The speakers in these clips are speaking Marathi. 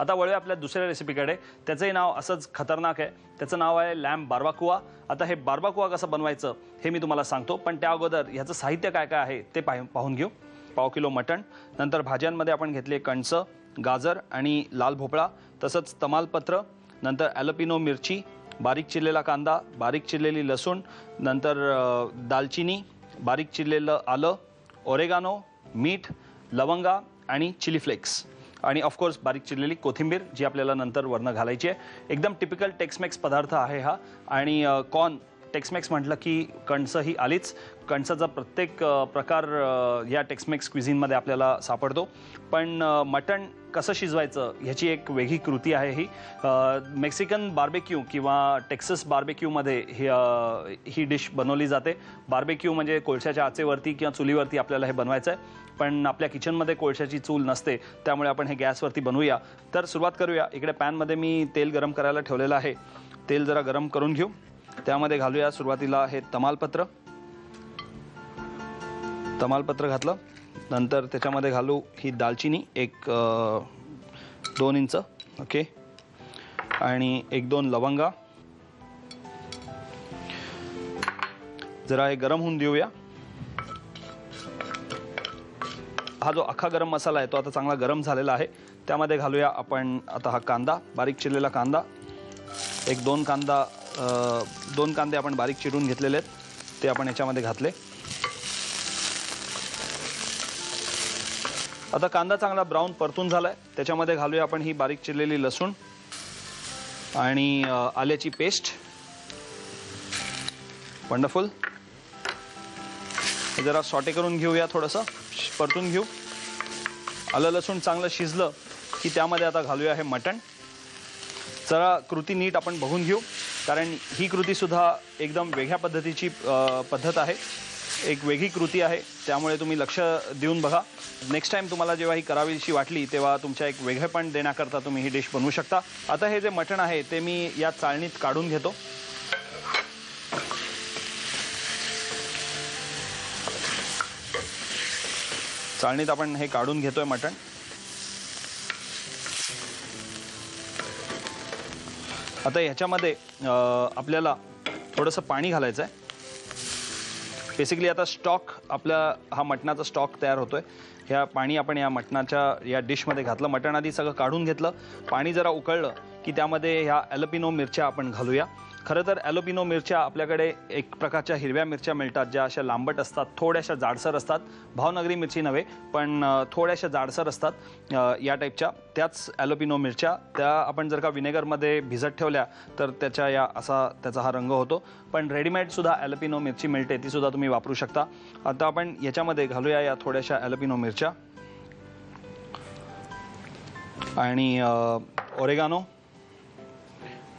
आता वळूया आपल्या दुसऱ्या रेसिपीकडे. त्याचंही नाव असंच खतरनाक आहे. त्याचं नाव आहे लॅम्ब बार्बाकुआ. आता हे बार्बाकुआ कसं बनवायचं हे मी तुम्हाला सांगतो, पण त्या अगोदर ह्याचं साहित्य काय काय आहे ते पाहून घेऊ. पाव किलो मटण, नंतर भाज्यांमध्ये आपण घेतले कणसं, गाजर आणि लाल भोपळा, तसंच तमालपत्र, नंतर ॲलोपिनो मिरची, बारीक चिरलेला कांदा, बारीक चिरलेली लसूण, नंतर दालचिनी, बारीक चिरलेलं आलं, ओरेगानो, मीठ, लवंगा आणि चिली फ्लेक्स आणि ऑफकोर्स बारीक चिरलेली कोथिंबीर जी आपल्याला नंतर वरनं घालायची आहे. एकदम टिपिकल टेक्समेक्स पदार्थ आहे हा. आणि कॉर्न टेक्समेक्स म्हटलं की कणसं ही आलीच. कणसाचा प्रत्येक प्रकार या टेक्समेक्स क्विझिनमध्ये आपल्याला सापडतो. पण मटण कसं शिजवायचं ह्याची एक वेगळी कृती आहे ही. मेक्सिकन बार्बेक्यू किंवा टेक्सास बार्बेक्यूमध्ये ही डिश बनवली जाते. बार्बेक्यू म्हणजे कोळशाच्या आचेवरती किंवा चुलीवरती आपल्याला हे बनवायचं आहे, पण आपल्या किचनमध्ये कोळशाची चूल नसते, त्यामुळे आपण हे गॅसवरती बनवूया. तर सुरुवात करूया. इकडे पॅनमध्ये मी तेल गरम करायला ठेवलेलं आहे. तेल जरा गरम करून घेऊ. त्यामध्ये घालूया सुरुवातीला हे तमालपत्र. तमालपत्र घातलं, नंतर त्याच्यामध्ये घालू ही दालचिनी 1-2 इंच, ओके, आणि 1-2 लवंगा. जरा हे गरम होऊन देऊया. हा जो अख्खा गरम मसाला आहे तो आता चांगला गरम झालेला आहे. त्यामध्ये घालूया आपण आता हा कांदा, बारीक चिरलेला कांदा. 1-2 कांदे आपण बारीक चिरून घेतलेले आहेत, ते आपण याच्यामध्ये घातले. आता कांदा चांगला ब्राऊन परतून झालाय. त्याच्यामध्ये घालूया आपण ही बारीक चिरलेली लसूण आणि आल्याची पेस्ट. वंडरफुल. हे जरा सॉटे करून घेऊया, थोडंसं परतून घेऊ. आलं लसूण चांगलं शिजलं की त्यामध्ये आता घालूया हे मटण. जरा कृती नीट आपण बघून घेऊ, कारण ही कृतीसुद्धा एकदम वेगळ्या पद्धतीची पद्धत आहे, एक वेगळी कृती आहे. त्यामुळे तुम्ही लक्ष देऊन बघा. नेक्स्ट टाइम तुम्हाला जेव्हा ही करावीशी वाटली तेव्हा तुमच्या एक वेगळेपण देण्याकरता तुम्ही ही डिश बनवू शकता. आता हे जे मटण आहे ते मी या चाळणीत काढून घेतो. चाळणीत आपण हे काढून घेतोय मटण. आता ह्याच्यामध्ये आपल्याला थोडंसं पाणी घालायचं आहे. बेसिकली आता स्टॉक आपला हा मटणाचा स्टॉक तयार होतोय. ह्या पाणी आपण या मटणाच्या या डिशमध्ये घातलं. मटण आधी सगळं काढून घेतलं. पाणी जरा उकळलं की त्यामध्ये ह्या ॲलोपिनो मिरच्या आपण घालूया. खरं तर ॲलोपिनो मिरच्या आपल्याकडे एक प्रकारच्या हिरव्या मिरच्या मिळतात, ज्या अशा लांबट असतात, थोड्याशा जाडसर असतात. भावनगरी मिरची नव्हे, पण थोड्याशा जाडसर असतात या टाईपच्या. त्याच ॲलोपिनो मिरच्या, त्या आपण जर का विनेगरमध्ये भिजत ठेवल्या तर त्याचा हा रंग होतो. पण रेडीमेडसुद्धा ॲलोपिनो मिरची मिळते, तीसुद्धा तुम्ही वापरू शकता. आता आपण याच्यामध्ये घालूया या थोड्याशा ॲलोपिनो मिरच्या आणि ओरेगानो.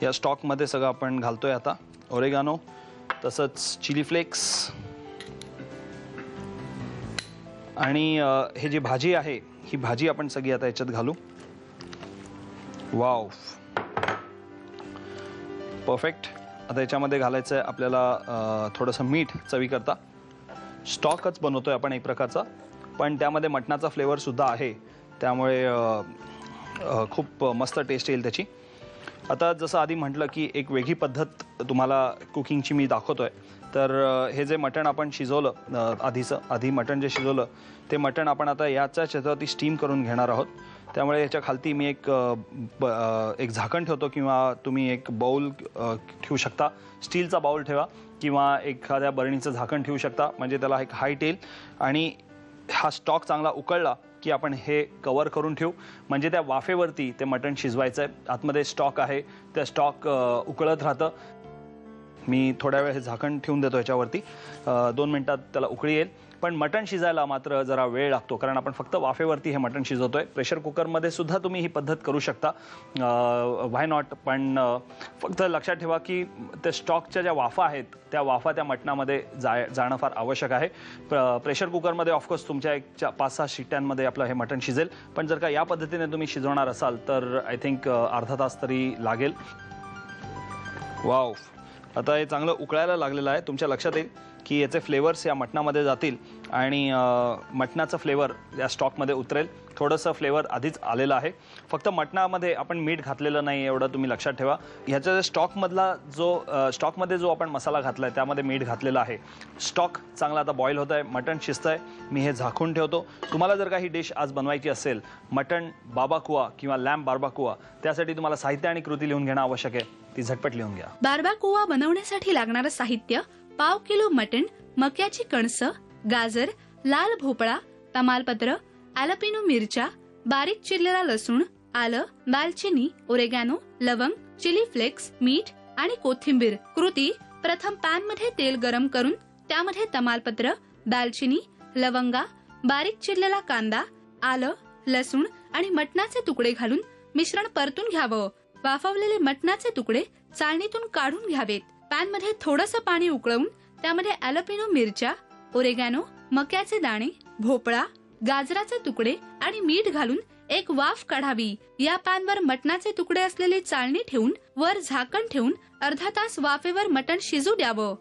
या स्टॉकमध्ये सगळं आपण घालतोय आता. ओरेगानो, तसंच चिली फ्लेक्स आणि हे जी भाजी आहे ही भाजी आपण सगळी आता याच्यात घालू. Wow, perfect. आता याच्यामध्ये घालायचं आहे आपल्याला थोडंसं मीठ चवीकरता. स्टॉकच बनवतोय आपण एक प्रकारचा, पण त्यामध्ये मटणाचा फ्लेवरसुद्धा आहे, त्यामुळे खूप मस्त टेस्ट येईल त्याची. आता जसं आधी म्हटलं की एक वेगळी पद्धत तुम्हाला कुकिंगची मी दाखवतोय. तर हे जे मटण आपण शिजवलं आधी मटण जे शिजवलं ते मटण आपण आता याच्यावरती स्टीम करून घेणार आहोत. त्यामुळे याच्या खालती मी एक झाकण ठेवतो, किंवा तुम्ही एक बाउल ठेवू शकता. स्टीलचा बाउल ठेवा किंवा एखाद्या बरणीचं झाकण ठेवू शकता, म्हणजे त्याला एक हाईट येईल. आणि हा स्टॉक चांगला उकळला की आपण हे कवर करून ठेवू, म्हणजे त्या वाफेवरती ते मटण शिजवायचं आहे. आतमध्ये स्टॉक आहे, त्या स्टॉक उकळत राहतं. मी थोड्या वेळ हे झाकण ठेवून देतो ह्याच्यावरती. 2 मिनिटात त्याला उकळी येईल. पण मटण शिजायला मात्र जरा वेळ लागतो, कारण आपण फक्त वाफेवरती हे मटण शिजवतोय. प्रेशर कुकरमध्ये सुद्धा तुम्ही ही पद्धत करू शकता, व्हाय नॉट. पण फक्त लक्षात ठेवा की त्या स्टॉकच्या ज्या वाफा आहेत त्या वाफा त्या मटणामध्ये जाणं फार आवश्यक आहे. प्रेशर कुकरमध्ये ऑफकोर्स तुमच्या 5-6 शिट्ट्यांमध्ये आपलं हे मटण शिजेल. पण जर का या पद्धतीने तुम्ही शिजवणार असाल तर आय थिंक अर्धा तास तरी लागेल. वाव, आता हे चांगलं उकळायला लागलेलं आहे. तुमच्या लक्षात येईल की याचे फ्लेवर्स या मटणामध्ये जातील आणि मटणाचं फ्लेवर या स्टॉकमध्ये उतरेल. थोडंसं फ्लेवर आधीच आलेलं आहे. फक्त मटणामध्ये आपण मीठ घातलेलं नाही एवढं तुम्ही लक्षात ठेवा. ह्याच्या स्टॉकमध्ये जो आपण मसाला घातला आहे त्यामध्ये मीठ घातलेलं आहे. स्टॉक चांगला आता बॉईल होत आहे, मटण शिजत आहे. मी हे झाकून ठेवतो. तुम्हाला जर काही डिश आज बनवायची असेल, मटण बारबाकुआ किंवा लॅम्ब बारबाकुआ, त्यासाठी तुम्हाला साहित्य आणि कृती लिहून घेणं आवश्यक आहे. ती झटपट लिहून घ्या. बारबाकुआ बनवण्यासाठी लागणारं साहित्य: पाव किलो मटण, मक्याची कणसं, गाजर, लाल भोपळा, तमालपत्र, ॲलपिनो मिरच्या, बारीक चिरलेला लसूण, आलं, दालचिनी, ओरेगॅनो, लवंग, चिली फ्लेक्स, मीठ आणि कोथिंबीर. कृती: प्रथम पॅन मध्ये तेल गरम करून त्यामध्ये तमालपत्र, दालचिनी, लवंगा, बारीक चिरलेला कांदा, आलं, लसूण आणि मटणाचे तुकडे घालून मिश्रण परतून घ्यावं. वाफवलेले मटणाचे तुकडे चाळणीतून काढून घ्यावेत. पॅन मध्ये थोडंसं पाणी उकळवून त्यामध्ये ॲलपिनो मिरच्या, ओरेगॅनो, मक्याचे दाणे, भोपळा, गाजराचे तुकडे आणि मीठ घालून एक वाफ काढावी. या पॅनवर मटणाचे तुकडे असलेली चाळणी ठेवून वर झाकण ठेवून अर्धा तास वाफेवर मटण शिजू द्यावं.